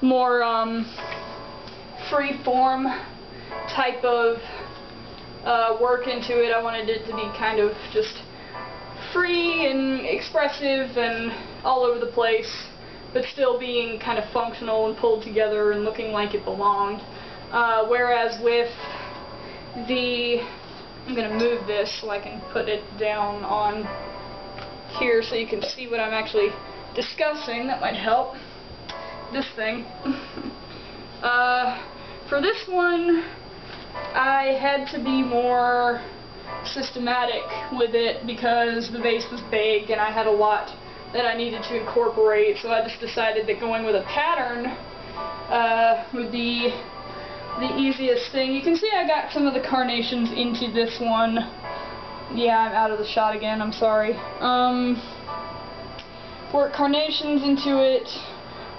more free form type of work into it. I wanted it to be kind of just free and expressive and all over the place, but still being kind of functional and pulled together and looking like it belonged. Whereas with the, I'm going to move this so I can put it down on here so you can see what I'm actually discussing. That might help. This thing. For this one, I had to be more systematic with it because the base was big and I had a lot that I needed to incorporate, so I just decided that going with a pattern would be the easiest thing. You can see I got some of the carnations into this one. Yeah, I'm out of the shot again, I'm sorry. Poured carnations into it,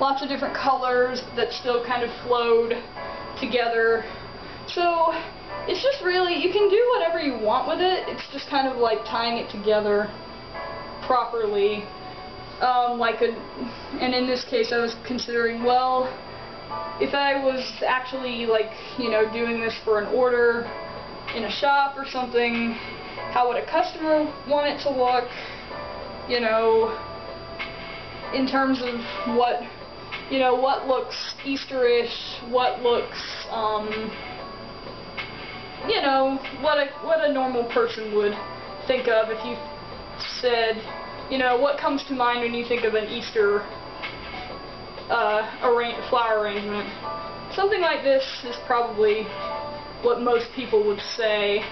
lots of different colors that still kind of flowed together. So it's just really, you can do whatever you want with it, it's just kind of like tying it together properly. And in this case I was considering, well, if I was actually, like, you know, doing this for an order in a shop or something, how would a customer want it to look, you know, in terms of what, you know, what looks Easterish, what looks, you know, what a normal person would think of if you said, you know, what comes to mind when you think of an Easter flower arrangement. Something like this is probably what most people would say.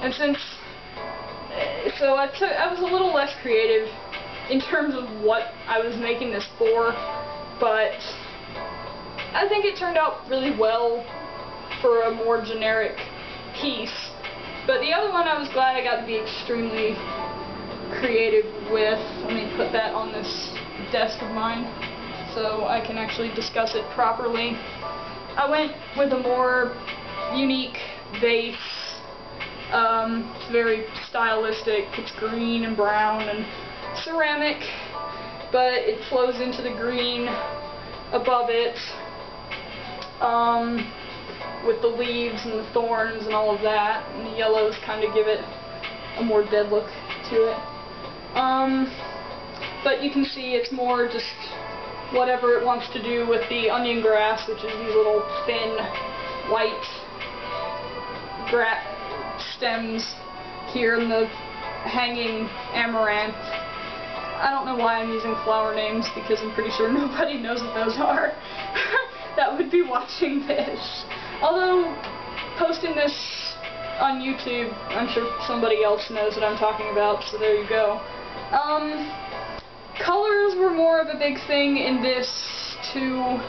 And since, so I was a little less creative in terms of what I was making this for, but I think it turned out really well for a more generic piece. But the other one I was glad I got to be extremely creative with. Let me put that on this desk of mine so I can actually discuss it properly. I went with a more unique base. It's very stylistic. It's green and brown and ceramic, but it flows into the green above it, with the leaves and the thorns and all of that, and the yellows kind of give it a more dead look to it. But you can see it's more just whatever it wants to do with the onion grass, which is these little thin white stems here, and the hanging amaranth. I don't know why I'm using flower names because I'm pretty sure nobody knows what those are that would be watching this. Although, posting this on YouTube, I'm sure somebody else knows what I'm talking about, so there you go. Colors were more of a big thing in this too,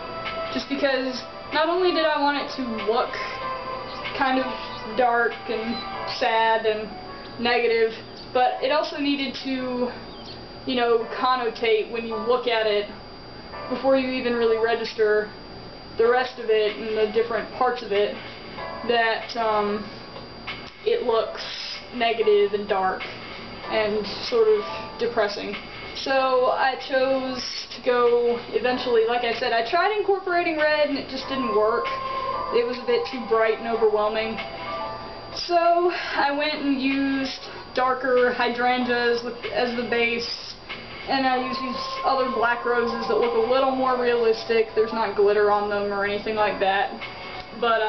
just because not only did I want it to look kind of dark and sad and negative, but it also needed to, you know, connotate when you look at it before you even really register the rest of it and the different parts of it, that it looks negative and dark and sort of depressing. So I chose to go, eventually, like I said, I tried incorporating red and it just didn't work. It was a bit too bright and overwhelming. So I went and used darker hydrangeas as the base, and I used these other black roses that look a little more realistic. There's not glitter on them or anything like that. But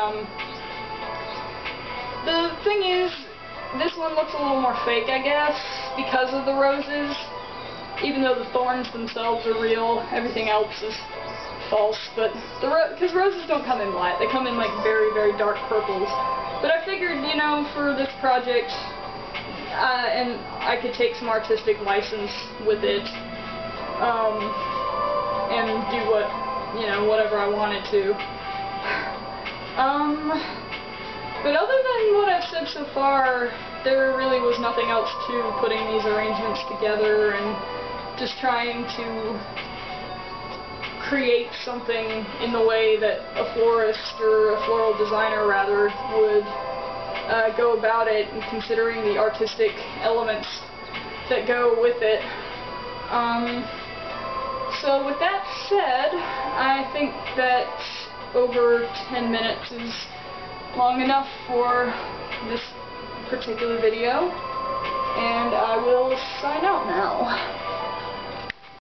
the thing is, this one looks a little more fake, I guess, because of the roses. Even though the thorns themselves are real, everything else is false. But because roses don't come in black, they come in like very, very dark purples. But I figured, you know, for this project, and I could take some artistic license with it, and do what, you know, whatever I wanted to. But other than what I've said so far, there really was nothing else to putting these arrangements together and just trying to create something in the way that a florist, or a floral designer rather, would go about it, and considering the artistic elements that go with it. So with that said, I think that over 10 minutes is long enough for this particular video, and I will sign out now.